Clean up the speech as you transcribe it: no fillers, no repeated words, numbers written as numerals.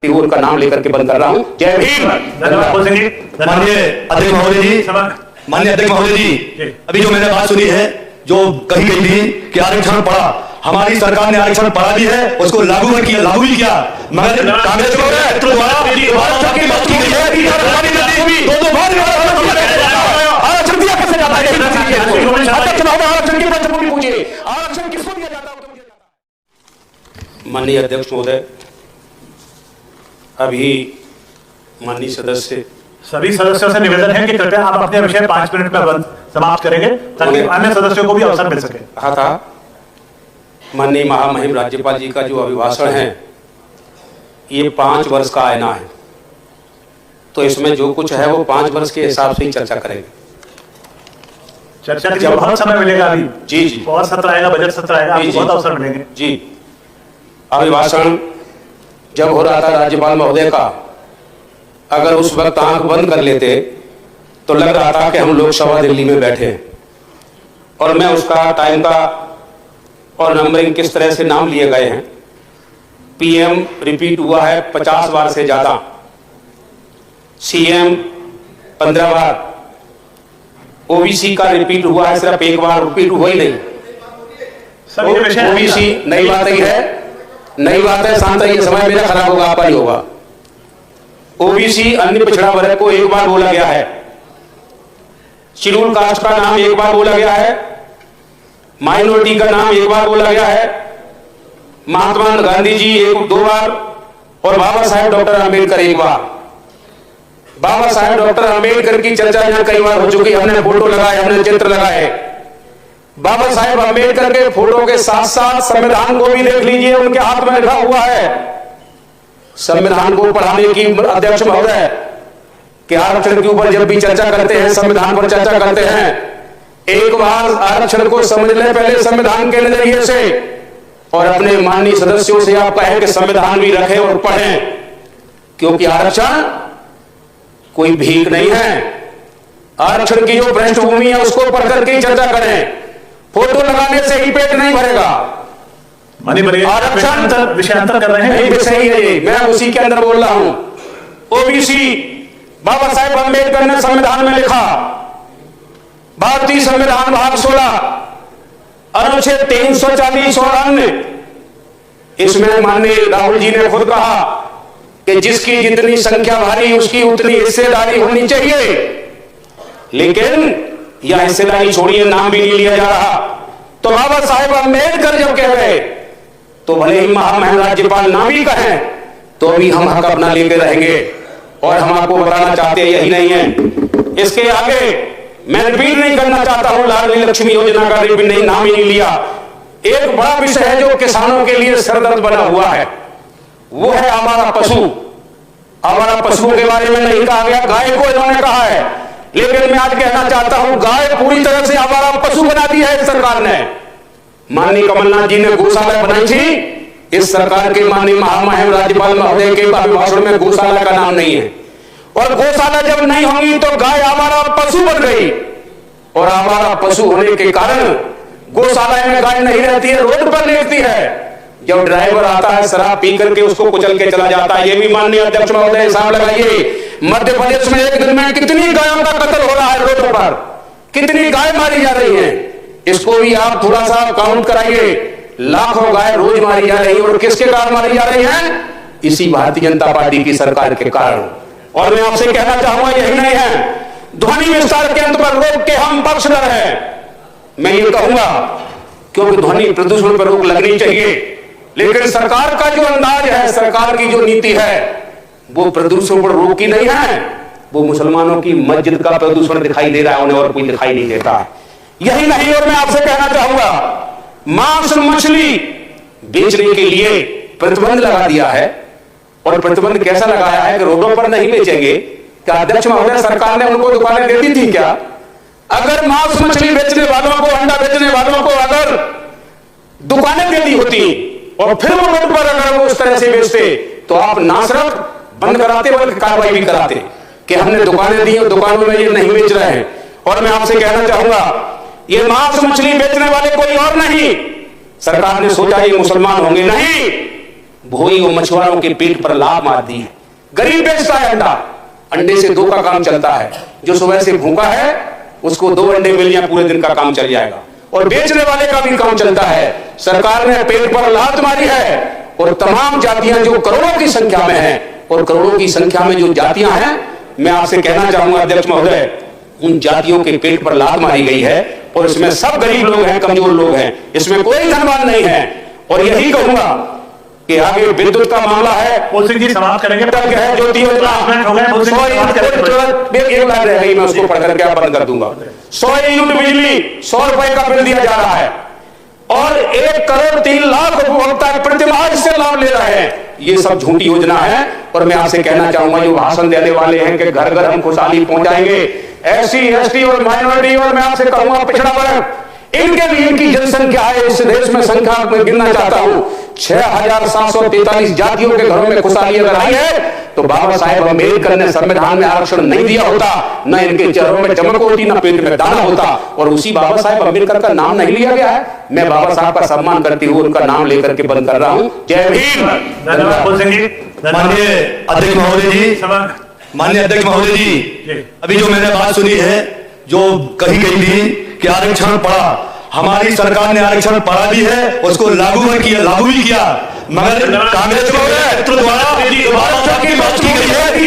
उनका नाम लेकर के बंद कर रहा हूं। जय भीम। माननीय अध्यक्ष महोदय जी, माननीय अध्यक्ष महोदय जी, अभी जो मैंने बात सुनी है, जो कही गई थी कि आरक्षण पड़ा, हमारी सरकार ने आरक्षण पड़ा भी है, उसको लागू भी किया, मगर कांग्रेस को आरक्षण की बात की गई है कि दो बार आरक्षण दिया कैसे जाता है? आरक्षण किसको दिया जाता है? माननीय अध्यक्ष महोदय, अभी माननीय सदस्य सभी सदस्यों से निवेदन है कि कृपया आप अपने विषय 5 मिनट में समाप्त करेंगे ताकि अन्य सदस्यों को भी अवसर मिल सके। कहा था माननीय महामहिम राज्यपाल जी का जो अभिभाषण है ये 5 वर्ष का आईना है, तो इसमें जो कुछ है वो 5 वर्ष के हिसाब से ही चर्चा करेंगे। चर्चा के लिए बहुत समय मिलेगा अभी। जी जी, और सत्र आएगा, बजट सत्र आएगा, आपको बहुत अवसर मिलेंगे। जी, अभिभाषण जब हो रहा था राज्यपाल महोदय का, अगर उस वक्त आंख बंद कर लेते तो लग रहा था कि हम लोकसभा दिल्ली में बैठे हैं। और मैं उसका टाइम का और नंबरिंग किस तरह से नाम लिए गए हैं, पीएम रिपीट हुआ है 50 बार से ज्यादा, सीएम 15 बार, ओबीसी का रिपीट हुआ है सिर्फ 1 बार, रिपीट हुआ ही नहीं। ओबीसी नई बात ही है, नई बात है, शांत रहिए, समय मेरा खराब होगा, आपका ही होगा। ओबीसी अन्य पिछड़ा वर्ग को 1 बार बोला गया है, शेड्यूल कास्ट का नाम 1 बार बोला गया है, माइनॉरिटी का नाम 1 बार बोला गया है, महात्मा गांधी जी 1-2 बार, और बाबा साहेब डॉक्टर आंबेडकर 1 बार। बाबा साहेब डॉक्टर आंबेडकर की चर्चा यहां कई बार हो चुकी, हमने फोटो लगाए, हमने चित्र लगाए। बाबा साहेब आंबेडकर के फोटो के साथ साथ संविधान को भी देख लीजिए, उनके हाथ में लिखा हुआ है। संविधान को पढ़ाने की अध्यक्ष महोदय कि आरक्षण के ऊपर जब भी चर्चा करते हैं, संविधान पर चर्चा करते हैं, एक बार आरक्षण को समझ लें पहले संविधान के नजरिए से, और अपने माननीय सदस्यों से आप कहें कि संविधान भी रखें और पढ़ें, क्योंकि आरक्षण कोई भीख नहीं है। आरक्षण की जो पृष्ठभूमि है उसको पढ़ करके चर्चा करें, फोटो लगाने से ही पेट नहीं भरेगा। आरक्षण विषयांतर कर रहे हैं, सही है ये, मैं उसी के अंदर बोल रहा हूं। ओबीसी बाबा साहेब अम्बेडकर ने संविधान में लिखा, भारतीय संविधान भाग 16 अनुच्छेद 340 और अन्य, इसमें माननीय राहुल जी ने खुद कहा कि जिसकी जितनी संख्या भारी उसकी उतनी हिस्सेदारी होनी चाहिए, लेकिन यह हिस्सेदारी छोड़िए, नाम भी नहीं लिया जा रहा। तो बाबा साहेब अम्बेडकर जब कह गए तो भले ही महामहिम राज्यपाल ना भी कहें तो भी हम हक अपना लेके रहेंगे, और हम आपको बताना चाहते हैं यही नहीं है, इसके आगे मैं रिपीट नहीं करना चाहता हूं, लाडली लक्ष्मी योजना का रिपीट नहीं, नाम ही नहीं लिया। एक बड़ा विषय है जो किसानों के लिए सरदर्द बना हुआ है, वो है हमारा पशु। हमारा पशुओं के बारे में नहीं कहा गया, गाय को इन्होंने कहा है, लेकिन मैं आज कहना चाहता हूं गाय पूरी तरह से हमारा पशु बना दिया है इस सरकार ने। माननीय कमलनाथ जी ने गौशाला बनाई थी, इस सरकार के माननीय महामहिम राज्यपाल महोदय के अभिभाषण में गौशाला का नाम नहीं है, और गौशाला जब नहीं होगी तो गाय हमारा पशु बन गई, और हमारा पशु होने के कारण गौशाला में गाय नहीं रहती है, रोड पर रहती है। जब ड्राइवर आता है शराब पी करके उसको कुचल के चला जाता है। ये भी माननीय अध्यक्ष महोदय हिसाब लगाइए, मध्य प्रदेश में एक दिन में कितनी गायों का कत्ल हो रहा है रोडों पर, कितनी गाय मारी जा रही है, इसको भी आप थोड़ा सा काउंट कराइए। लाखों गाय रोज मारी जा रही है, और किसके कारण मारी जा रही है? इसी भारतीय जनता पार्टी की सरकार के कारण। और मैं आपसे कहना चाहूंगा यही नहीं है, ध्वनि विस्तार केंद्र पर रोक के हम पक्षधर हैं, मैं ये कहूंगा, क्योंकि ध्वनि प्रदूषण पर रोक लगनी चाहिए। लेकिन सरकार का जो अंदाज है, सरकार की जो नीति है, वो प्रदूषण पर रोक ही नहीं है, वो मुसलमानों की मस्जिद का प्रदूषण दिखाई दे रहा है, उन्हें और कोई दिखाई नहीं देता। यही नहीं, और मैं आपसे कहना चाहूंगा, मांस मछली बेचने के लिए प्रतिबंध लगा दिया है, और प्रतिबंध कैसा लगाया है कि रोडों पर नहीं बेचेंगे। क्या अध्यक्ष महोदय सरकार ने उनको दुकानें दे दी थी क्या? अगर मांस मछली बेचने वालों को, अंडा बेचने वालों को अगर दुकानें दे दी होती और फिर वो रोड पर अगर वो उस तरह से बेचते, तो आप ना सिर्फ बंद कराते बल्कि कार्रवाई भी कराते कि हमने दुकानें दी और दुकानों में ये नहीं बेच रहे हैं। और मैं आपसे कहना चाहूंगा, ये मांस मछली बेचने वाले कोई और नहीं, सरकार ने सोचा ये मुसलमान होंगे, नहीं, भोई और मछुआरों के पेट पर लात मार दी है। गरीब बेचता है अंडा, अंडे से 2 का काम चलता है। जो सुबह से भूखा है उसको 2 अंडे मिल जाए, पूरे दिन का काम चल जाएगा। और बेचने वाले का भी काम चलता है। सरकार ने पेट पर लात मारी है और तमाम जातियां जो करोड़ों की संख्या में हैं, और करोड़ों की संख्या में जो जातियां हैं, मैं आपसे कहना चाहूंगा अध्यक्ष महोदय, उन जातियों के पेट पर लात मारी गई है। और इसमें सब गरीब लोग हैं, कमजोर लोग हैं, इसमें कोई धनवान नहीं है। और यही कहूंगा कि आगे विद्युत का मामला है, बोल सिंह जी समाप्त करेंगे। है ज्योति योजना, हो गए, बोल सिंह जी समाप्त करेंगे। एक लाइन रह गई, मैं उसको पढ़ करके आप बंद कर दूंगा। 100 यूनिट बिजली 100 रुपए का बिल दिया जा रहा है और 1 करोड़ 3 लाख उपभोक्ता प्रतिमाह इससे लाभ ले रहे हैं। ये सब झूठी योजना है। और मैं आपसे कहना चाहूंगा, जो भाषण देने वाले हैं कि घर घर हम खुशहाली पहुंचाएंगे, SC ST और माइनॉरिटी, और मैं आपसे कहूंगा पिछड़ा वर्ग, इनके भी इनकी जनसंख्या है इस देश में, संख्या में गिनना चाहता हूं 6743 जातियों के घरों में खुशहाली अगर आई है तो बाबा साहेब अम्बेडकर ने संविधान में आरक्षण नहीं दिया होता, न इनके चेहरों में चमक होती, न पेट में दाना होता। और उसी बाबा साहेब अम्बेडकर का नाम नहीं लिया गया है। मैं बाबा साहब का सम्मान करते हुए उनका नाम लेकर के बंद कर रहा हूं। जय भीम। धन्यवाद बोल सिंह जी। माननीय अध्यक्ष महोदय जी, माननीय अध्यक्ष महोदय जी, अभी जो मैंने बात सुनी है, जो कही गई थी कि आरक्षण पड़ा, हमारी सरकार ने आरक्षण पढ़ा भी है, उसको लागू भी किया, मगर कांग्रेस के नेतृत्व द्वारा की बात की गई है